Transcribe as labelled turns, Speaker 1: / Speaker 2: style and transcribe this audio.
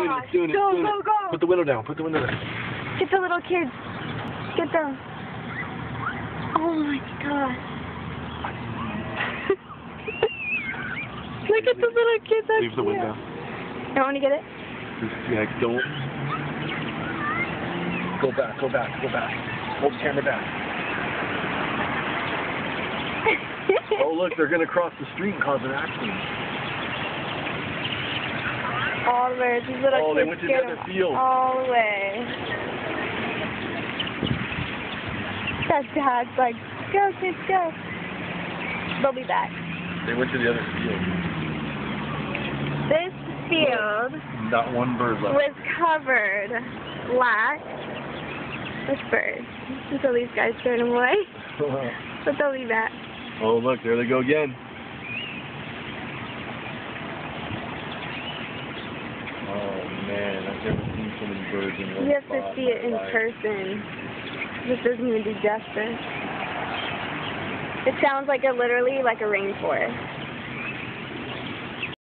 Speaker 1: It's doing it.
Speaker 2: Go.
Speaker 1: Put the window down. Put the window down.
Speaker 2: Get the little kids. Get them. Oh my god. Look at the little kids. That's
Speaker 1: Leave the window.
Speaker 2: I want to get it.
Speaker 1: Yeah, don't. Go back. Hold the camera back. Oh, look, they're going to cross the street and cause an accident.
Speaker 2: All the way. These little kids.
Speaker 1: Oh, they went to the other field.
Speaker 2: All the way. That dad's like, go, kids, go. They'll be back.
Speaker 1: They went to the other field.
Speaker 2: This field
Speaker 1: Not one bird left.
Speaker 2: was covered last with birds until these guys scared them away. But they'll be back.
Speaker 1: Oh, look, there they go again. Oh, man, I've never seen so many birds in one
Speaker 2: You have to
Speaker 1: spot
Speaker 2: see it in
Speaker 1: my life.
Speaker 2: person. This doesn't even do justice. It sounds like literally like a rainforest.